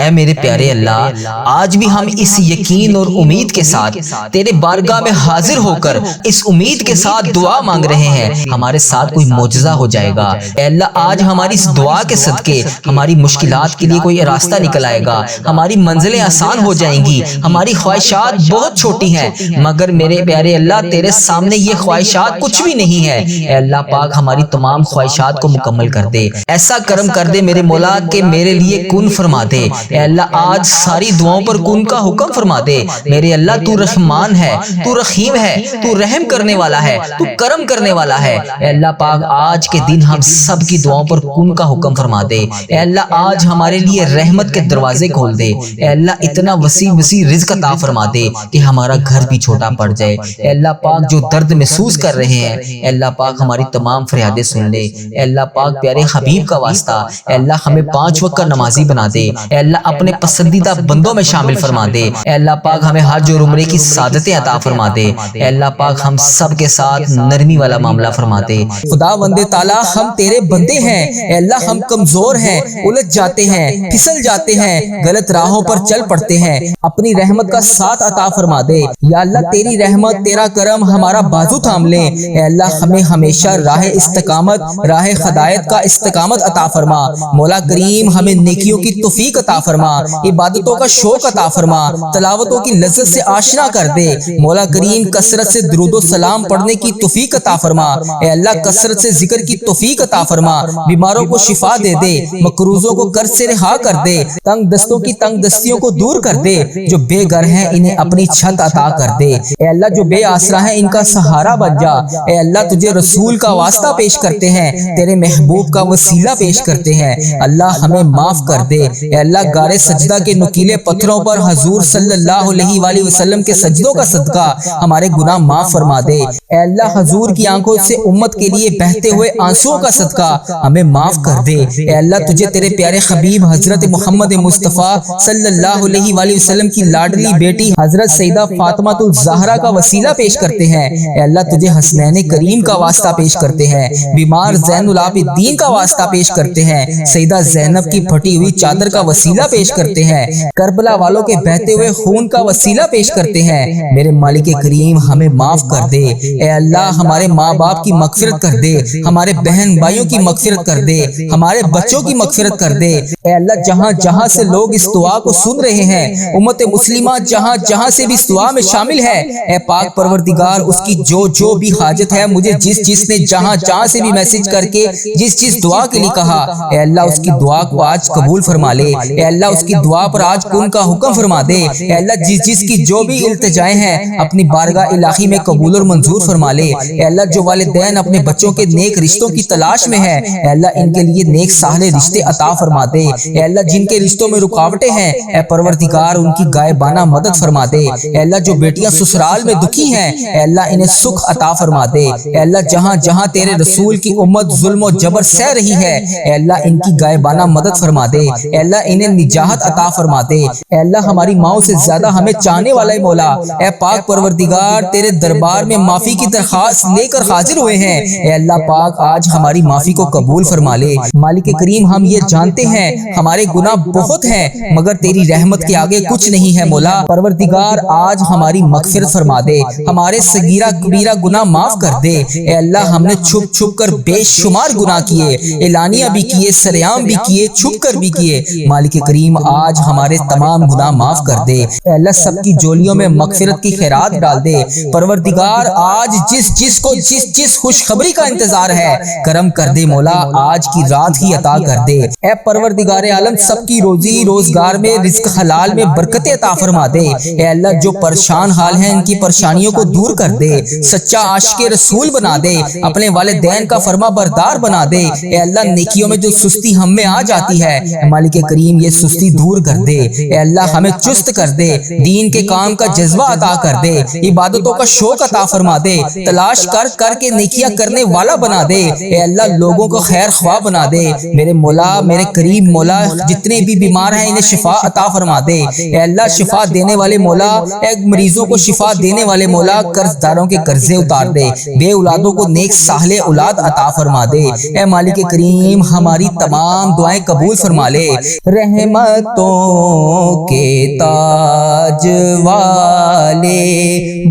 اے میرے پیارے اللہ، آج بھی ہم اس یقین اور امید کے ساتھ تیرے بارگاہ میں حاضر ہو کر اس امید کے ساتھ دعا مانگ رہے ہیں ہمارے ساتھ کوئی معجزہ ہو جائے گا۔ اے اللہ، آج ہماری اس دعا کے صدقے ہماری مشکلات کے لیے کوئی راستہ نکل آئے گا، ہماری منزلیں آسان ہو جائیں گی۔ ہماری خواہشات بہت چھوٹی ہیں مگر میرے پیارے اللہ تیرے سامنے یہ خواہشات کچھ بھی نہیں ہے۔ اے اللہ پاک، ہماری تمام خواہشات کو مکمل کر دے، ایسا کرم کر دے میرے مولا کہ میرے لیے کن فرما دے۔ اے اللہ، آج ساری دعاؤں پر کن کا حکم فرما دے۔ میرے اللہ تو رحمان ہے، تو رحیم ہے، تو رحم کرنے والا ہے، تو کرم کرنے والا ہے۔ اے اللہ پاک، آج کے دن ہم سب کی دعاؤں پر کن کا حکم فرما دے۔ اے اللہ، آج ہمارے لیے رحمت کے دروازے کھول دے۔ اے اللہ، اتنا وسیع رزق عطا فرما دے کہ ہمارا گھر بھی چھوٹا پڑ جائے۔ اے اللہ پاک، جو درد محسوس کر رہے ہیں، اے اللہ پاک ہماری تمام فریادیں سن لے۔ اے اللہ پاک، پیارے حبیب کا واسطہ، اے اللہ ہمیں 5 وقت کا نمازی بنا دے۔ اے اللہ، اپنے پسندیدہ بندوں میں شامل فرما دے۔ اے اللہ پاک، ہمیں حج اور عمرے کی سعادتیں عطا فرما دے۔ اے اللہ پاک، ہم سب کے ساتھ نرمی والا معاملہ فرما دے۔ خدا وند تعالی، ہم تیرے بندے ہیں۔ اے اللہ، ہم کمزور ہیں، الجھ جاتے ہیں، پھسل جاتے ہیں، غلط راہوں پر چل پڑتے ہیں۔ اپنی رحمت کا ساتھ عطا فرما دے۔ یا اللہ، تیری رحمت، تیرا کرم ہمارا بازو تھام لے۔ اے اللہ، ہمیں ہمیشہ راہ استقامت، راہ ہدایت کا استقامت عطا فرما۔ مولا کریم، ہمیں نیکیوں کی توفیق عطا فرما، عبادتوں کا شوق عطا فرما، تلاوتوں کی لذت سے آشنا کر دے۔ مولا کریم، کثرت سے درود و سلام پڑھنے کی توفیق عطا فرما۔ اے اللہ، کثرت سے ذکر کی توفیق عطا فرما۔ بیماروں کو شفا دے دے، مقروضوں کو قرض سے رہا کر دے، تنگ دستوں کی تنگ دستیوں کو دور کر دے، جو بے گھر ہیں انہیں اپنی چھت عطا کر دے۔ اے اللہ، جو بے آسرا ہیں ان کا سہارا بن جا۔ اے اللہ، تجھے رسول کا واسطہ پیش کرتے ہیں، تیرے محبوب کا وسیلہ پیش کرتے ہیں۔ اللہ، ہمیں معاف کر دے۔ اے اللہ، غار سجدہ کے نکیلے پتھروں پر حضور صلی اللہ علیہ وآلہ وسلم کے سجدوں کا صدقہ ہمارے گناہ معاف فرما دے۔ اے اللہ، حضور کی آنکھوں سے امت کے لیے بہتے ہوئے آنسوؤں کا صدقہ ہمیں معاف کر دے۔ اے اللہ، تجھے تیرے پیارے حبیب حضرت محمد مصطفیٰ صلی اللہ علیہ وآلہ وسلم کی لاڈلی بیٹی حضرت سیدہ فاطمہ الزہرا کا وسیلہ پیش کرتے ہیں۔ اے اللہ، تجھے حسنین کریم کا واسطہ پیش کرتے ہیں، بیمار زین العابدین کا واسطہ پیش کرتے ہیں، سیدہ زینب کی پھٹی ہوئی چادر کا وسیلہ پیش کرتے ہیں، کربلا والوں کے بہتے ہوئے خون کا وسیلہ پیش کرتے ہیں۔ میرے مالک کریم، ہمیں معاف کر دے۔ اے اللہ، ہمارے ماں باپ کی مغفرت کر دے، ہمارے بہن بھائیوں کی مغفرت کر دے، ہمارے بچوں کی مغفرت کر دے۔ اے اللہ، جہاں جہاں سے لوگ اس دعا کو سن رہے ہیں، امت مسلمہ جہاں جہاں سے بھی اس دعا میں شامل ہے، اے پاک پروردگار، اس کی جو بھی حاجت ہے، مجھے جس نے جہاں جہاں سے بھی میسج کر کے جس دعا کے لیے کہا، اے اللہ، اس کی دعا کو آج قبول فرما لے۔ اے اللہ، اس کی دعا پر آج کن کا حکم فرما دے۔ اے اللہ، جس کی جو بھی التجائیں ہیں اپنی بارگاہ الہی میں قبول اور منظور فرما لے۔ اے اللہ، جو والدین اپنے بچوں کے نیک رشتوں کی تلاش میں ہیں، اے اللہ، ان کے لیے نیک صالح رشتے عطا فرما دے۔ اے اللہ، جن کے رشتوں میں رکاوٹیں ہیں، اے پروردگار، ان کی غائبانہ مدد فرما دے۔ اے اللہ، جو بیٹیاں سسرال میں دکھی ہیں، اے اللہ، انہیں سکھ عطا فرما دے۔ اے اللہ، جہاں جہاں تیرے رسول کی امت ظلم و جبر سہ رہی ہے، اے اللہ، ان کی غائبانہ مدد فرما دے۔ اے اللہ، انہیں نجات عطا فرما دے۔ اے اللہ، ہماری ماؤں سے زیادہ ہمیں چاہنے والا مولا، اے پاک پروردگار، تیرے دربار میں معافی کی درخواست لے کر حاضر ہوئے ہیں۔ اے اللہ پاک، آج ہماری معافی کو قبول فرما لے۔ مالک کریم، ہم یہ جانتے ہیں ہمارے گناہ بہت ہیں مگر تیری رحمت کے آگے کچھ نہیں ہے۔ مولا پروردگار، آج ہماری مغفرت فرما دے، ہمارے صغیرہ کبیرہ گناہ معاف کر دے۔ اے اللہ، ہم نے چھپ چھپ کر بے شمار گناہ کیے، اعلانیہ بھی کیے، سریعام بھی کیے، چھپ کر بھی کیے۔ مالک کریم، آج ہمارے تمام گناہ معاف کر دے۔ اے اللہ، سب کی جولیوں میں مغفرت کی خیرات ڈال دے۔ پروردگار، آج جس کو جس خوشخبری کا انتظار ہے، کرم کر دے مولا، آج کی رات ہی عطا کر دے۔ اے پروردگار عالم، سب کی روزی روزگار میں، رزق حلال میں برکت عطا فرما دے۔ اے اللہ، جو پریشان حال ہیں ان کی پریشانیوں کو دور کر دے، سچا عاشق رسول بنا دے، اپنے والدین کا فرما بردار بنا دے۔ اے اللہ، نیکیوں میں جو سستی ہم میں آ جاتی ہے، مالک کریم، یہ سستی دور کر دے۔ اے اللہ، ہمیں چست کر دے، دین کے کام کا جذبہ عطا کر دے، عبادتوں کا شوق عطا فرما دے، تلاش کر کے نیکیاں کرنے والا بنا دے۔ اے اللہ، لوگوں کو خیر خواہ بنا دے۔ میرے مولا، میرے کریم مولا، جتنے بھی بیمار ہیں انہیں شفا عطا فرما دے۔ اے اللہ، شفا دینے والے مولا، اے مریضوں کو شفا دینے والے مولا، قرض داروں کے قرضے اتار دے، بے اولادوں کو نیک صالح اولاد عطا فرما دے۔ اے مالک کریم، ہماری تمام دعائیں قبول فرما لے۔ رحم رحمتوں کے تاج والے،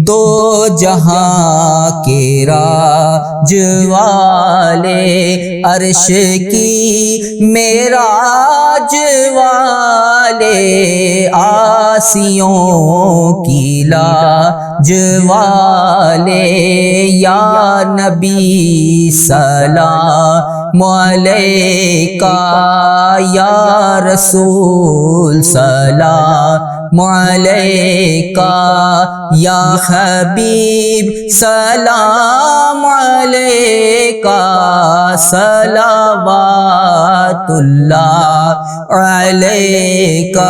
دو جہاں کے راج والے، عرش کی معراج والے، آسیوں کی لاج والے، یا نبی سلام علیکہ، یا رسول سلام علیکہ، یا حبیب سلام علیکہ، صلوات اللہ علیکہ۔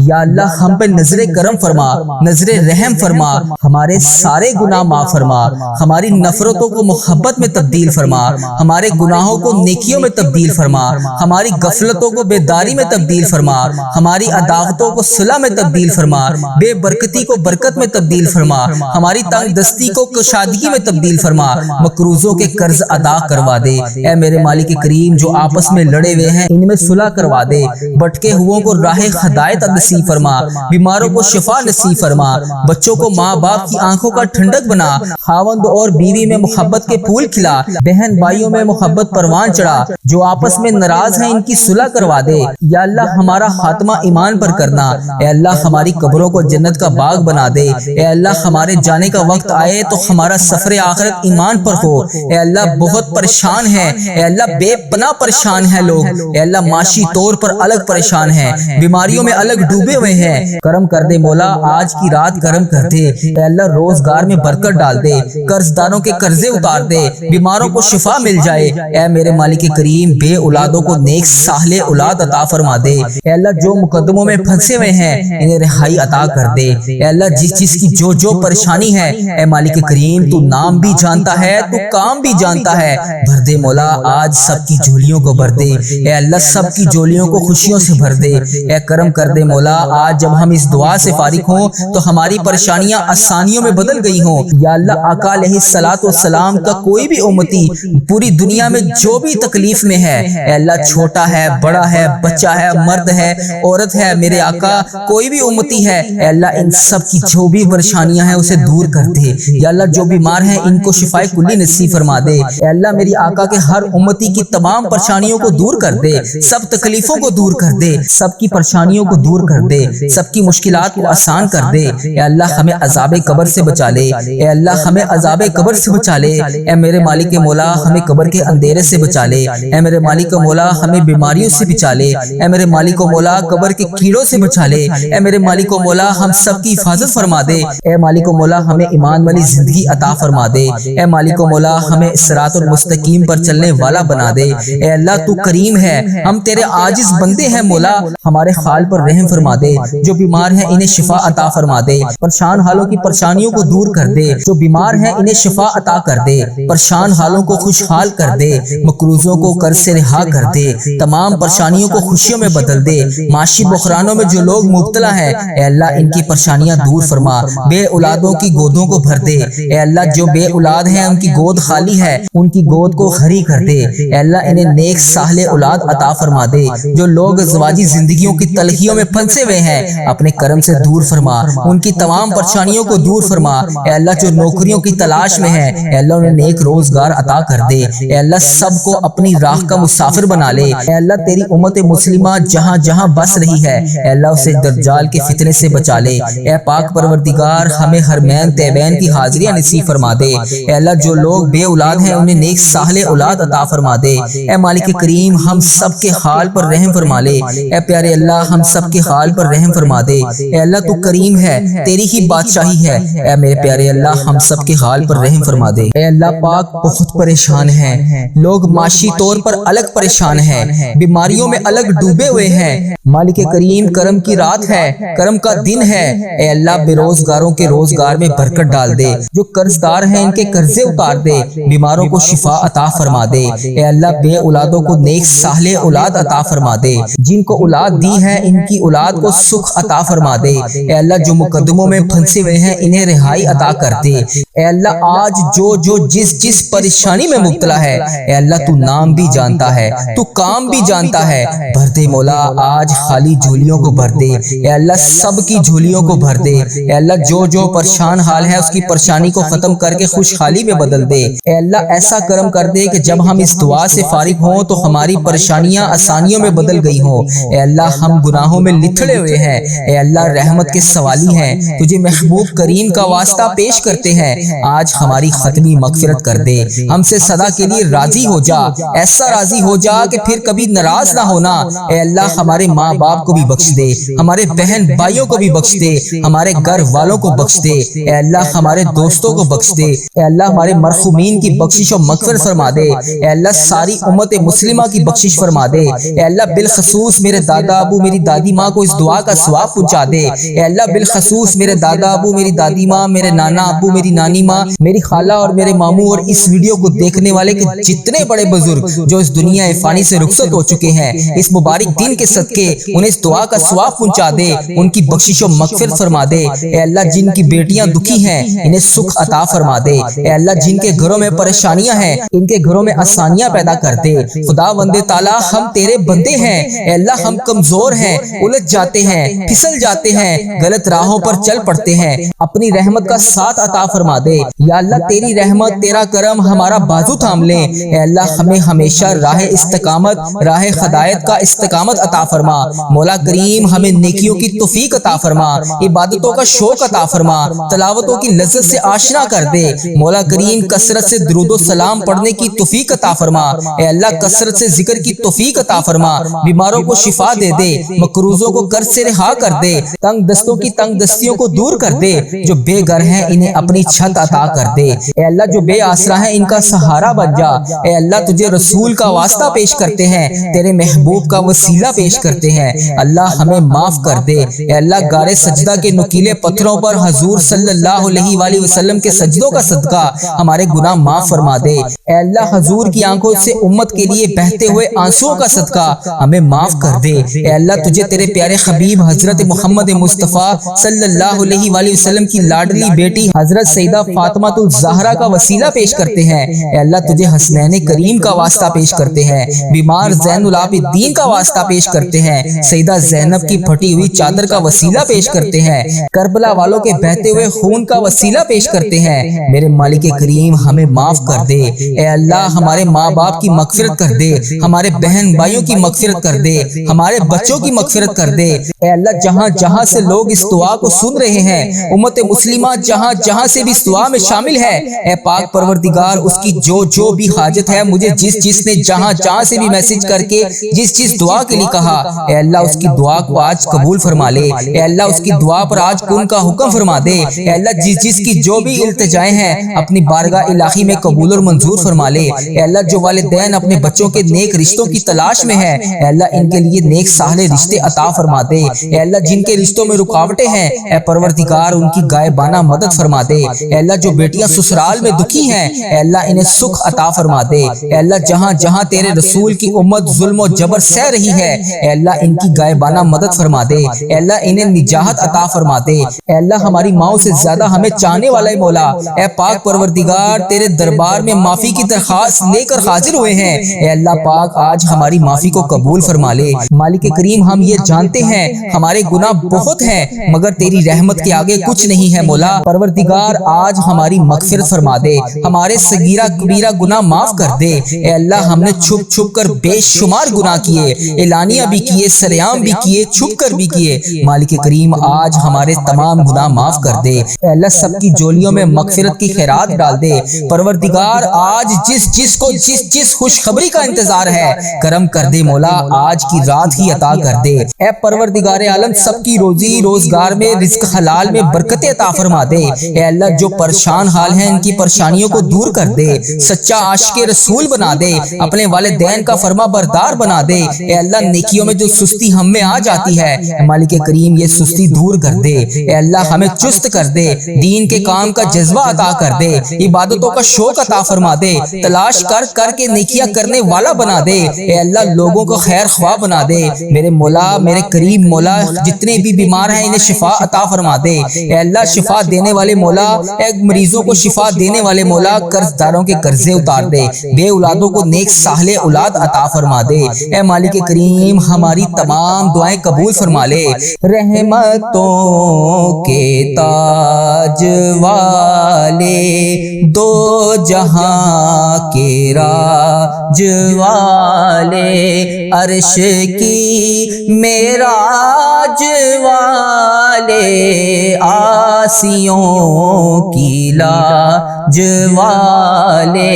یا اللہ ہم پہ نظر کرم فرما، نظر رحم فرما، ہمارے سارے گناہ معاف فرما، ہماری نفرتوں کو محبت میں تبدیل فرما، ہمارے گناہوں کو نیکیوں میں تبدیل فرما، ہماری غفلتوں کو بیداری میں تبدیل فرما، ہماری عداوتوں کو صلح میں تبدیل فرما، بے برکتی کو برکت میں تبدیل فرما، ہماری تنگ دستی کو کشادگی میں تبدیل فرما، مقروضوں کے قرض ادا کروا دے۔ اے میرے مالک کریم، جو آپس میں لڑے ہوئے ہیں ان میں صلح کروا دے، بھٹکے ہوئوں کو راہ ہدایت نصیب فرما، بیماروں کو شفا نصیب فرما، بچوں کو ماں باپ کی آنکھوں کا ٹھنڈک بنا، خاوند اور بیوی میں محبت کے پھول کھلا، بہن بھائیوں میں محبت پروان چڑھا، جو آپس میں ناراض ہیں ان کی صلح کروا دے۔ یا اللہ ہمارا خاتمہ ایمان پر کرنا، اے اللہ ہماری قبروں کو جنت کا باغ بنا دے، اے اللہ ہمارے جانے کا وقت آئے تو ہمارا سفر آخرت ایمان پر ہو۔ اے اللہ بہت پریشان ہے، اے اللہ بے پناہ پریشان ہے لوگ، اے اللہ معاشی طور پر الگ پریشان ہیں، بیماریوں میں الگ ڈوبے ہوئے ہیں، کرم کر دے مولا، آج کی رات کرم کر دے، اے اللہ روزگار میں برکت ڈال دے، قرض داروں کے قرضے اتار دے، بیماروں کو شفا مل جائے، اے میرے مالک کریم بے اولادوں کو نیک صالح اولاد عطا فرما دے، اے اللہ جو مقدموں میں پھنسے ہوئے ہیں انہیں رہائی عطا کر دے، اے اللہ جس چیز کی جو پریشانی ہے اے مالک کریم تو نام بھی جانتا ہے، تو کام بھی جانتا ہے، بھر دے مولا، آج سب کی جھولیوں کو بھر دے، اے اللہ سب کی جھولیوں کو خوشیوں سے بھر دے، اے کرم کر دے مولا، آج جب ہم اس دعا سے فارغ ہوں تو ہماری پریشانیاں آسانیوں میں بدل گئی ہوں۔ یا اللہ آقا علیہ الصلوۃ والسلام کا کوئی بھی امتی پوری دنیا میں جو بھی تکلیف میں ہے، اے اللہ چھوٹا ہے بڑا ہے بچہ ہے مرد ہے عورت ہے، میرے آقا کوئی بھی امتی ہے، اے اللہ ان سب کی جو بھی پریشانیاں ہیں اسے دور کر دے۔ یا اللہ جو بیمار ہیں ان کو شفائے کلی نصیب فرما دے، اے اللہ میری آقا کے ہر امتی کی تمام پریشانیوں کو دور کر دے، سب تکلیفوں کو دور کر دے، سب کی پریشانیوں کو دور کر دے، سب کی مشکلات کو آسان کر دے، اے اللہ ہمیں عذاب قبر سے بچا لے، اے اللہ ہمیں عذاب قبر سے بچا لے، اے میرے مالک مولا ہمیں قبر کے اندھیرے سے بچا لے، اے میرے مالک مولا ہمیں بیماریوں سے بچا لے، اے میرے مالک مولا قبر کے کیڑوں سے بچا لے، اے میرے مالک مولا ہم سب کی حفاظت فرما دے، اے مالک مولا ہمیں ایمان والی زندگی عطا فرما دے، اے مالک مولا ہمیں صراط المستقیم پر چلنے والا بنا دے، اے اللہ تو کریم ہے، ہم تیرے عاجز بندے ہیں مولا، ہمارے حال پر رحم فرما دے، جو بیمار ہیں انہیں شفا عطا فرما دے، پریشان حالوں کی پریشانیوں کو دور کر دے، جو بیمار ہیں انہیں شفا عطا کر دے، پریشان حالوں کو خوشحال کر دے، مقروضوں کو قرض سے رہا کر دے، تمام پریشانیوں کو خوشیوں میں بدل دے، معاشی بحرانوں میں جو لوگ مبتلا ہیں اے اللہ ان کی پریشانیاں دور فرما، بے اولادوں کی گودوں کو بھر دے، اے اللہ جو بے اولاد ہیں ان کی گود خالی ہے ان کی گود کو خری کر دے، اے اللہ انہیں نیک صالح اولاد عطا فرما دے، جو لوگ ازواجی زندگیوں کی تلخیوں میں پھنسے ہوئے ہیں اپنے کرم سے دور فرما، ان کی تمام پریشانیوں کو دور فرما، اے اللہ جو نوکریوں کی تلاش میں ہیں اے اللہ انہیں نیک روزگار عطا کر دے، اے اللہ سب کو اپنی راہ کا مسافر بنا لے، اے اللہ تیری امت مسلمہ جہاں جہاں بس رہی ہے اے اللہ اسے دجال کے فتنے سے بچا لے، اے پاک پروردگار ہمیں حرمین طیبین کی حاضریاں نصیب فرما دے، اے اللہ جو لوگ بے اولاد ہیں انہیں نیک صالح اولاد عطا فرما دے، اے مالک کریم ہم سب کے حال پر رحم فرما لے، اے پیارے اللہ ہم سب کے حال پر رحم فرما دے، اے اللہ تو کریم ہے تیری ہی بادشاہی ہے، اے میرے پیارے اللہ ہم سب کے حال پر رحم فرما دے، اے اللہ پاک بہت پریشان ہیں لوگ، معاشی طور پر الگ پریشان ہیں، بیماریوں میں الگ ڈوبے ہوئے ہیں، مالک کریم کرم کی رات ہے کرم کا دن ہے، اے اللہ بے روزگاروں کے روزگار میں برکت ڈال دے، جو قرض دار ہیں ان کے قرضے اتار دے، بیماروں کو شفا عطا فرما دے، اے اللہ بے اولادوں کو نیک صالح اولاد عطا فرما دے، جن کو اولاد دی ہے ان کی اولاد کو سکھ عطا فرما دے، اے اللہ جو مقدموں میں پھنسے ہوئے ہیں انہیں رہائی عطا کر دے۔ اے اللہ آج جو جس پریشانی میں مبتلا ہے اے اللہ تو نام بھی جانتا ہے، تو کام بھی جانتا ہے، بھر دے مولا آج خالی جھولیوں کو بھر دے اے اللہ، سب کی جھولیوں کو بھر دے اے اللہ، جو پریشان حال ہے اس کی پریشانی کو ختم کر کے خوشحالی میں بدل دے اے اللہ، ایسا کرم کر دے کہ جب ہم اس دعا سے فارغ ہوں تو ہماری پریشانیاں آسانیوں میں بدل گئی ہوں اے اللہ، ہم گناہوں میں لتھڑے ہوئے ہیں اے اللہ، رحمت کے سوالی ہیں، تجھے محبوب کریم کا واسطہ پیش کرتے ہیں، آج ہماری ختمی مغفرت کر دے، ہم سے سدا کے لیے راضی ہو جا، ایسا راضی ہو جا کہ پھر کبھی ناراض نہ ہونا اے اللہ، ہمارے ماں باپ کو بھی بخش دے، ہمارے بہن بھائیوں کو بھی بخش دے، ہمارے گھر والوں کو بخش دے اے اللہ، ہمارے دوستوں کو بخش دے اے اللہ، ہمارے مرحومین کی بخشش و مغفرت فرما دے اے اللہ، ساری امت مسلمہ کی بخشش فرما دے اے اللہ، بالخصوص میرے دادا ابو میری دادی ماں کو اس دعا کا ثواب پہنچا دے اے اللہ، بالخصوص میرے دادا ابو میری دادی ماں، میرے نانا ابو میری نانی ماں، میری خالہ اور میرے ماموں اور اس ویڈیو کو دیکھنے والے کے جتنے بڑے بزرگ جو اس دنیا فانی سے رخصت ہو چکے ہیں، اس مبارک دن کے صدقے انہیں اس دعا کا ثواب پہنچا دے، ان کی بخشش و مغفرت فرما دے اے اللہ، جن کی بیٹیاں دکھی ہیں انہیں سکھ عطا فرما دے اے اللہ، جن کے گھروں میں پریشانیاں ہیں ان کے گھروں میں آسانیاں پیدا کر دے۔ خدا بندے تعالیٰ ہم تیرے بندے ہیں اے اللہ، ہم کمزور ہیں، الجھ جاتے ہیں، پھسل جاتے ہیں، غلط راہوں پر چل پڑتے ہیں، اپنی رحمت کا ساتھ عطا فرما دے یا اللہ، تیری رحمت تیرا کرم ہمارا بازو تھام لے اے اللہ، ہمیں ہمیشہ راہ استقامت، راہ ہدایت کا استقامت عطا فرما مولا کریم، ہمیں نیکیوں کی توفیق عطا فرما، عبادتوں کا شوق عطا فرما، تلاوتوں کی لذت سے آشنا کر دے مولا کریم، کثرت سے درود و سلام پڑھنے کی توفیق عطا فرما اے اللہ، کثرت سے ذکر کی توفیق عطا فرما، بیماروں کو شفا دے دے، مقروضوں کو قرض سے رہا کر دے، تنگ دستوں کی تنگ دستیوں کو دور کر دے، جو بے گھر ہیں انہیں اپنی چھت عطا کر دے اے اللہ، جو بے آسرا ہیں ان کا سہارا بن جا اے اللہ، تجھے رسول کا واسطہ پیش کرتے ہیں، تیرے محبوب کا وسیلہ پیش کرتے ہیں، اللہ ہمیں معاف کر دے اے اللہ، غار سجدہ کے نکیلے پتھروں پر حضور صلی اللہ علیہ وآلہ وسلم کے سجدوں کا صدقہ ہمارے گناہ معاف فرما دے اے اللہ، حضور کی آنکھوں سے امت کے لیے بہتے ہوئے آنسوؤں کا صدقہ ہمیں معاف کر دے اے اللہ، تجھے تیرے پیارے حبیب حضرت محمد مصطفیٰ صلی اللہ علیہ وآلہ وسلم کی لاڈلی بیٹی حضرت سیدہ فاطمہ الزہرا کا وسیلہ پیش کرتے ہیں اے اللہ، تجھے حسنین کریم کا واسطہ پیش کرتے ہیں، بیمار زین العابدین کا واسطہ پیش کرتے ہیں، سیدہ زینب کی پھٹی ہوئی چادر کا وسیلہ پیش کرتے ہیں، کربلا والوں کے بہتے ہوئے خون کا وسیلہ پیش کرتے ہیں، میرے مالک کریم ہمیں معاف کر دے اے اللہ، ہمارے ماں باپ کی مغفرت کر دے، ہمارے بہن بھائیوں کی مغفرت کر دے، ہمارے بچوں کی مغفرت کر دے اے اللہ، جہاں جہاں سے لوگ اس دعا کو سن رہے ہیں، امت مسلمہ جہاں جہاں سے بھی اس دعا میں شامل ہے، اے پاک پروردگار اس کی جو بھی حاجت ہے، مجھے جس نے جہاں جہاں سے بھی میسج کر کے جس دعا کے لیے کہا اے اللہ، اس کی دعا کو آج قبول فرما لے اے اللہ، اس کی دعا پر آج کن کا حکم فرما دے اے اللہ، جس کی جو بھی التجائیں ہیں اپنی بارگاہ الہی میں قبول اور منظور فرما لے اے اللہ، جو والدین اپنے بچوں کے نیک رشتوں کی تلاش میں ہے اے اللہ، ان کے لیے نیک صالح رشتے عطا فرما دے اے اللہ، جن کے رشتوں میں رکاوٹیں ہیں اے پروردگار ان کی غائبانہ مدد فرما دے اے اللہ، جو بیٹیاں سسرال میں دکھی ہیں اے اللہ، انہیں سکھ عطا فرما دے اے اللہ، جہاں جہاں تیرے رسول کی امت ظلم و جبر سہ رہی ہے اے اللہ، ان کی غائبانہ مدد فرما دے اے اللہ، انہیں نجات عطا فرما دے اے اللہ، ہماری ماؤں سے زیادہ ہمیں چاہنے والا ہے مولا اے پاک پروردگار، تیرے دربار میں معافی کی درخواست لے کر حاضر ہوئے ہیں اے اللہ پاک، آج ہماری معافی کو قبول فرما لے مالک کریم، ہم یہ جانتے ہیں ہمارے گناہ بہت ہیں مگر تیری رحمت کے آگے کچھ نہیں ہے مولا پروردگار، آج ہماری مغفرت فرما دے، ہمارے صغیرہ کبیرہ گناہ معاف کر دے اے اللہ، ہم نے چھپ کر بے شمار گناہ کیے، اعلانیہ بھی کیے، سریعام بھی کیے، چھپ کر بھی کیے، مالک کریم آج ہمارے تمام گناہ معاف کر دے اے اللہ، سب کی جولیوں میں مغفرت کی خیرات ڈال دے پروردگار، آج جس کو جس خوشخبری کا انتظار ہے کرم کر دے مولا، آج کی رات ہی عطا کر دے اے پروردگار عالم، سب کی روزی روزگار میں رزق حلال میں برکت عطا فرما دے اے اللہ، جو پریشان حال ہیں ان کی پریشانیوں کو دور کر دے، سچا عاشق رسول بنا دے، اپنے والدین کا فرما بردار بنا دے اے اللہ، نیکیوں میں جو سستی ہم میں آ جاتی ہے مالک کریم یہ سستی دور کر دے اے اللہ، ہمیں چست کر دے، دین کے کام کا جذبہ عطا کر دے، عبادتوں کا شوق عطا فرما دے، تلاش کر کے نیکیاں کرنے والا بنا دے اے اللہ، لوگوں کو خیر خواہ بنا دے، میرے مولا میرے کریم مولا، جتنے بھی بیمار ہیں انہیں شفا عطا فرما دے۔ اے اللہ شفا دینے والے مولا، اے مریضوں کو شفا دینے والے مولا، قرض داروں کے قرضے اتار دے، بے اولادوں کو نیک صالح اولاد عطا فرما دے۔ اے مالک کریم ہماری تمام دعائیں قبول فرما لے۔ رحمتوں کے تاج والے، دو جہاں کے راج والے، عرش کی معراج والے، آسیوں کی لاج والے،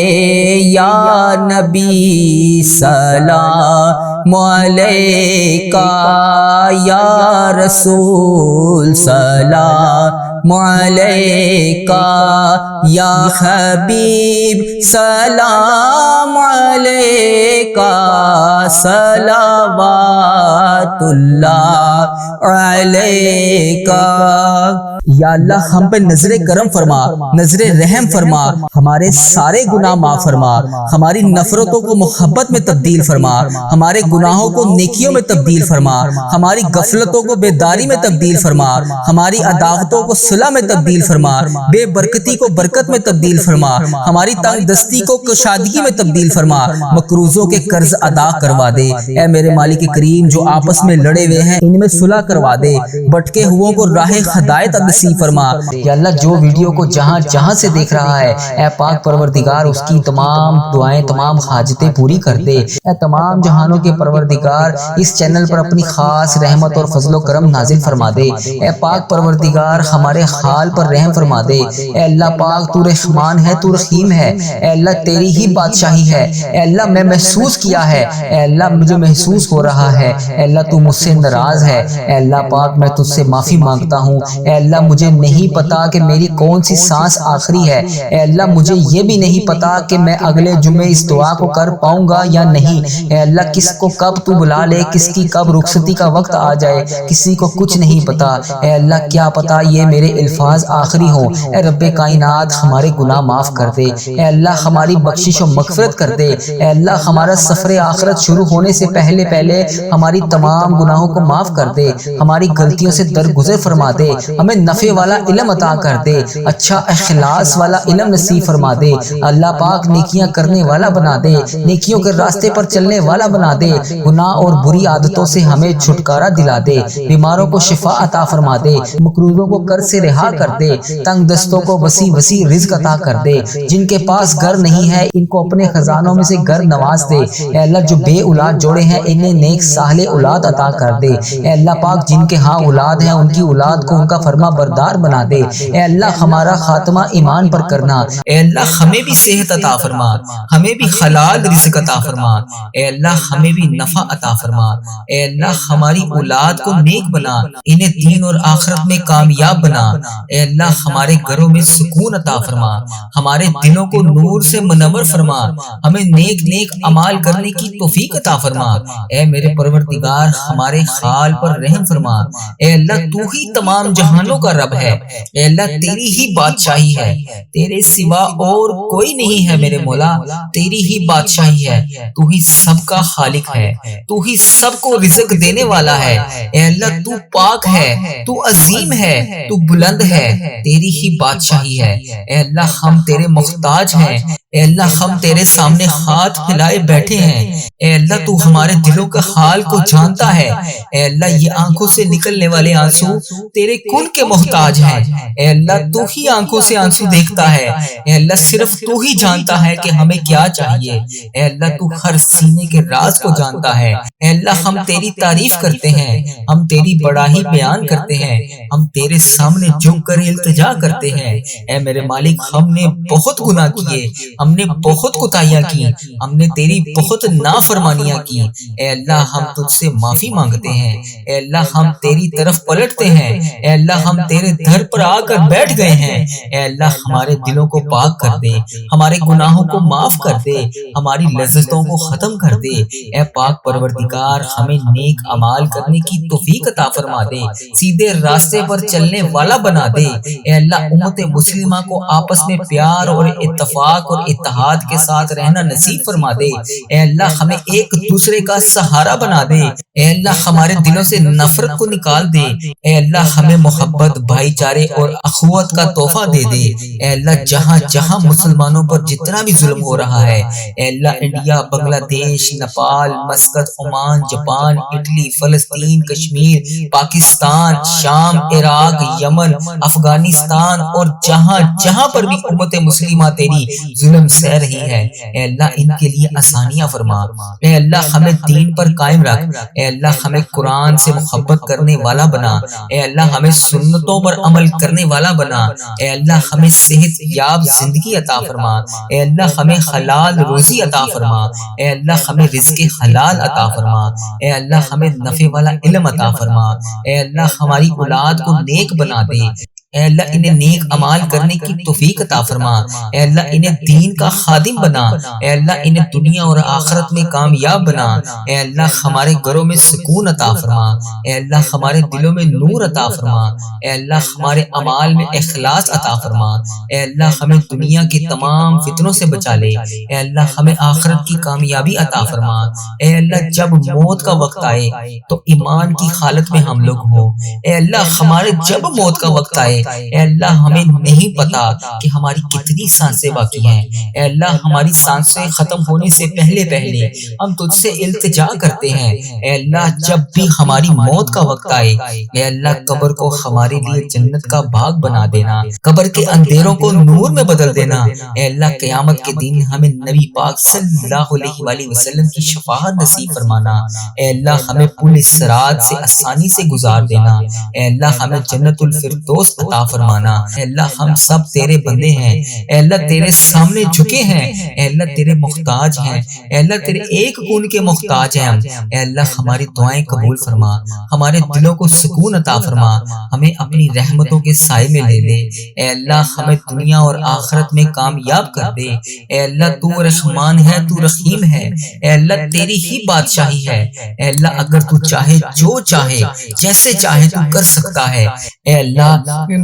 یا نبی سلام علیکہ، یا رسول سلام علیکہ، یا حبیب سلام علیکہ، صلوات اللہ علیکہ۔ یا اللہ ہم پہ نظر کرم فرما، نظر رحم فرما، ہمارے سارے گناہ معاف فرما، ہماری نفرتوں کو محبت میں تبدیل فرما، ہمارے گناہوں کو نیکیوں میں تبدیل فرما، ہماری غفلتوں کو بیداری میں تبدیل فرما، ہماری عداوتوں کو صلح میں تبدیل فرما، بے برکتی کو برکت میں تبدیل فرما، ہماری تنگ دستی کو کشادگی میں تبدیل فرما، مقروضوں کے قرض ادا کروا دے۔ اے میرے مالک کریم جو آپس میں لڑے ہوئے ہیں ان میں صلح کروا دے، بھٹکے ہوئوں کو راہ ہدایت نصیب فرما۔ یا اللہ جو ویڈیو کو جہاں جہاں سے دیکھ رہا ہے، اے پاک پروردگار اس کی تمام دعائیں، تمام حاجتیں پوری کر دے۔ اے تمام جہانوں کے پروردگار اس چینل پر اپنی خاص رحمت اور فضل و کرم نازل فرما دے۔ اے پاک پروردگار ہمارے حال پر رحم فرما دے۔ اے اللہ پاک تو رحمان ہے، تو رحیم ہے۔ اے اللہ تیری ہی بادشاہی ہے۔ اے اللہ میں محسوس کیا ہے، اے اللہ مجھے محسوس ہو رہا ہے، اے اللہ تو مجھ سے ناراض ہے۔ اے اللہ پاک میں تجھ سے معافی مانگتا ہوں۔ اے اللہ مجھے نہیں پتا کہ میری کون سی سانس آخری ہے۔ اے اللہ مجھے یہ بھی نہیں پتا کہ میں اگلے جمعے اس دعا کو کر پاؤں گا یا نہیں۔ اے اللہ کس کو کب تو بلا لے، کس کی کب رخصتی کا وقت آ جائے، کسی کو کچھ نہیں پتا۔ اے اللہ کیا پتا یہ میرے الفاظ آخری ہوں۔ اے رب کائنات ہمارے گناہ معاف کر دے۔ اے اللہ ہماری بخشش و مغفرت کر دے۔ اے اللہ ہمارا سفر آخرت شروع ہونے سے پہلے ہماری تمام گناہوں کو معاف کر دے، ہماری غلطیوں سے درگزر فرما دے، ہمیں نفع والا علم عطا کر دے، اچھا اخلاص والا علم نصیب فرما دے۔ اللہ پاک نیکیاں کرنے والا بنا دے، نیکیوں کے راستے پر چلنے والا بنا دے، گناہ اور بری عادتوں سے ہمیں چھٹکارا دلا دے، بیماروں کو شفا عطا فرما دے، مقروضوں کو قرض سے رہا کر دے، تنگ دستوں کو وسیع وسیع رزق عطا کر دے، جن کے پاس گھر نہیں ہے ان کو اپنے خزانوں میں سے گھر نواز دے۔ اے اللہ جو بے اولاد جوڑے ہیں انہیں نیک صالح اولاد عطا کر دے۔ اے اللہ پاک جن کے ہاں اولاد ہیں ان کی اولاد کو ان کا فرما بردار بنا دے۔ اے اللہ ہمارا خاتمہ ایمان پر کرنا۔ اے اللہ ہمیں بھی صحت عطا فرما، ہمیں بھی حلال رزق عطا فرما۔ اے اللہ ہمیں بھی نفع عطا فرما۔ اے اللہ ہماری اولاد کو نیک بنا، انہیں دین اور آخرت میں کامیاب بنا۔ اے اللہ ہمارے گھروں میں سکون عطا فرما، ہمارے دلوں کو نور سے منور فرما، ہمیں نیک نیک اعمال کرنے کی توفیق عطا فرما۔ اے میرے پروردگار ہمارے حال پر رحم فرما۔ اے اللہ تو ہی تمام جہانوں کا رب ہے، اے اللہ تیری ہی بادشاہی ہے، تیرے سوا اور کوئی نہیں ہے میرے مولا، تیری ہی بادشاہی ہے، تو ہی سب کا خالق ہے، تو ہی سب کو رزق دینے والا ہے۔ اے اللہ تو پاک ہے، تو عظیم ہے، تو بلند ہے، تیری ہی بادشاہی ہے۔ اے اللہ ہم تیرے محتاج ہیں، اے اللہ ہم تیرے سامنے ہاتھ پھیلائے بیٹھے ہیں۔ اے اللہ تو ہمارے دلوں کا حال کو جانتا ہے۔ اے اللہ یہ آنکھوں سے نکلنے والے آنسو تیرے کن کے محتاج ہیں۔ اے اللہ تو ہی آنکھوں سے آنسو دیکھتا ہے، اے اللہ صرف تو ہی جانتا ہے کہ ہمیں کیا چاہیے۔ اے اللہ تو ہر سینے کے راز کو جانتا ہے۔ اے اللہ ہم تیری تعریف کرتے ہیں، ہم تیری بڑائی بیان کرتے ہیں، ہم تیرے سامنے جھک کر التجا کرتے ہیں۔ اے میرے مالک ہم نے بہت گناہ کیے، ہم نے بہت کوتاہیاں کی، ہم نے تیری بہت نافرمانیاں کی۔ اے اللہ ہم تجھ سے معافی مانگتے ہیں، اے اللہ ہم تیری طرف پلٹتے ہیں، اے اللہ ہم تیرے در پر آ کر بیٹھ گئے ہیں۔ اے اللہ ہمارے دلوں کو پاک کر دے، ہمارے گناہوں کو معاف کر دے، ہماری لذتوں کو ختم کر دے۔ اے پاک پروردگار ہمیں نیک اعمال کرنے کی توفیق عطا فرما دے، سیدھے راستے پر چلنے والا بنا دے۔ اے اللہ امت مسلمہ کو آپس میں پیار اور اتفاق اور اتحاد کے ساتھ رہنا نصیب فرما دے۔ اے اللہ ہمیں ایک دوسرے کا سہارا بنا دے۔ اے اللہ ہمارے دلوں سے نفرت کو نکال دے۔ اے اللہ ہمیں محبت، بھائی چارے اور اخوت کا تحفہ دے دے۔ اے اللہ جہاں جہاں مسلمانوں پر جتنا بھی ظلم ہو رہا ہے، اے اللہ انڈیا، بنگلہ دیش، Nepal, Muscat, Oman, Japan, Italy, فلسطین، کشمیر، پاکستان، شام، عراق، یمن، افغانستان اور جہاں جہاں پر بھی امت مسلمہ تیری ظلم سہ رہی ہے، اے اللہ ان کے لیے آسانیاں فرما۔ اے اللہ ہمیں دین پر قائم رکھ۔ اے اللہ ہمیں قرآن سے محبت کرنے والا بنا۔ اے اللہ ہمیں سنتوں پر عمل کرنے والا بنا۔ اے اللہ ہمیں صحت یاب زندگی عطا فرما۔ اے اللہ ہمیں حلال روزی عطا فرما۔ اے اللہ ہمیں رزق حلال عطا فرما۔ اے اللہ ہمیں نفع والا علم عطا فرما۔ اے اللہ ہماری اولاد کو نیک بنا دے۔ اے اللہ انہیں نیک اعمال کرنے کی توفیق عطا فرما۔ اے اللہ انہیں دین کا خادم بنا۔ اے اللہ انہیں دنیا اور آخرت میں کامیاب بنا۔ اے اللہ ہمارے گھروں میں سکون عطا فرما۔ اے اللہ ہمارے دلوں میں نور عطا فرما۔ اے اللہ ہمارے اعمال میں اخلاص عطا فرما۔ اے اللہ ہمیں دنیا کے تمام فتنوں سے بچا لے۔ اے اللہ ہمیں آخرت کی کامیابی عطا فرما۔ اے اللہ جب موت کا وقت آئے تو ایمان کی حالت میں ہم لوگ ہوں۔ اے اللہ ہمارے جب موت کا وقت آئے، اے اللہ ہمیں نہیں پتا کہ ہماری کتنی سانسیں باقی ہیں۔ اے اللہ ہماری سانسیں ختم ہونے سے پہلے پہلے ہم تجھ سے التجا کرتے ہیں۔ اے اللہ جب بھی ہماری موت کا وقت آئے، اے اللہ قبر کو ہمارے لیے جنت کا باغ بنا دینا، قبر کے اندھیروں کو نور میں بدل دینا۔ اے اللہ قیامت کے دن ہمیں نبی پاک صلی اللہ علیہ وآلہ وسلم کی شفاعت نصیب فرمانا۔ اے اللہ ہمیں پل صراط سے آسانی سے گزار دینا۔ اے اللہ ہمیں جنت الفردوس عطا فرمانا۔ اے اللہ ہم سب تیرے بندے ہیں۔ اے اللہ تیرے سامنے جھکے ہیں۔ اے اللہ تیرے محتاج ہیں۔ اے اللہ تیرے ایک کون کے محتاج ہیں ہم۔ اے اللہ ہماری دعائیں قبول فرما، ہمارے دلوں کو سکون عطا فرما، ہمیں اپنی رحمتوں کے سائے میں لے لے۔ اے اللہ ہمیں دنیا اور آخرت میں کامیاب کر دے۔ اے اللہ تو رحمان ہے، تو رحیم ہے۔ اے اللہ تیری ہی بادشاہی ہے۔ اے اللہ اگر تو چاہے، جو چاہے، جیسے چاہے تو کر سکتا ہے۔ اے اللہ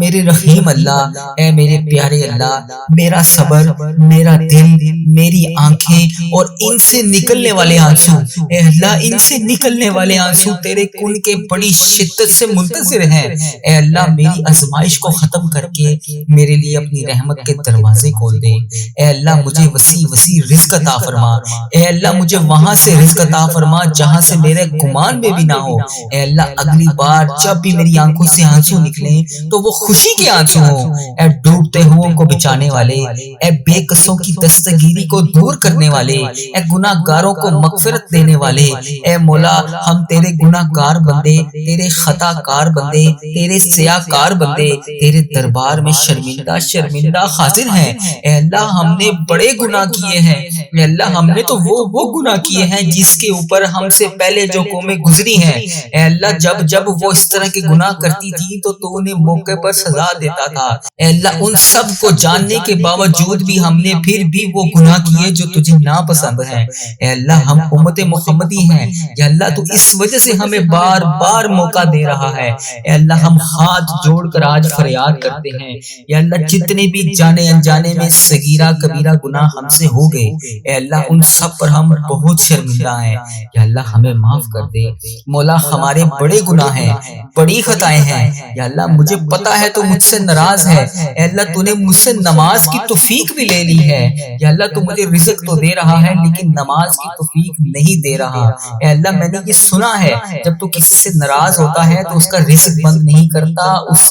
میرے رحیم اللہ، اے میرے پیارے اللہ، میرا صبر، میرا دل، میری آنکھیں اور ان سے نکلنے والے آنسو، اے اللہ ان سے نکلنے والے آنسو تیرے کن کے بڑی شدت سے منتظر ہیں۔ اے اللہ میری آزمائش کو ختم کر کے میرے لیے اپنی رحمت کے دروازے کھول دے۔ اے اللہ مجھے وسیع وسیع رزق عطا فرما۔ اے اللہ مجھے وہاں سے رزق عطا فرما جہاں سے میرے گمان میں بھی نہ ہو۔ اے اللہ اگلی بار جب بھی میری آنکھوں سے آنسو نکلیں تو وہ خوشی کے آنسو ہوں۔ اے ڈوبتے ہوئوں کو بچانے والے، اے بے قصوں کی دستگیری کو دور کرنے والے، اے گناہ گاروں کو مغفرت دینے والے، اے مولا ہم تیرے گناہ گار بندے، تیرے خطا کار بندے، تیرے سیاہ کار بندے تیرے دربار میں شرمندہ شرمندہ حاضر ہیں۔ اے اللہ ہم نے بڑے گناہ کیے ہیں۔ اے اللہ ہم نے تو وہ گناہ کیے ہیں جس کے اوپر ہم سے پہلے جو قومیں گزری ہیں۔ اے اللہ جب وہ اس طرح کے گناہ کرتی تھی تو انہیں موقع پر سزا دیتا تھا۔ اے اللہ ان سب کو جاننے کے باوجود بھی ہم نے پھر بھی وہ گناہ کیے جو تجھے ناپسند ہیں۔ اے اللہ ہم امت محمدی ہیں، یا اللہ تو اس وجہ سے ہمیں بار بار موقع دے رہا ہے۔ اے اللہ ہم ہاتھ جوڑ کر آج فریاد کرتے ہیں، یا اللہ جتنے بھی جانے انجانے میں صغیرہ کبیرہ گناہ ہم سے ہو گئے، اے اللہ ان سب پر ہم بہت شرمندہ ہیں، یا اللہ ہمیں معاف کر دے۔ مولا ہمارے بڑے گناہ ہیں، بڑی خطائیں ہیں، یا اللہ مجھے پتا ہے تو مجھ سے ناراض ہے۔ اے اللہ تو نے مجھ سے نماز کی توفیق بھی لے لی ہے، یا اللہ تو مجھے رزق تو دے رہا ہے لیکن نماز کی توفیق نہیں دے رہا۔ اے اللہ میں نے یہ سنا ہے جب تو کسی سے ناراض ہوتا ہے تو اس کا رزق بند نہیں کرتا، اس سے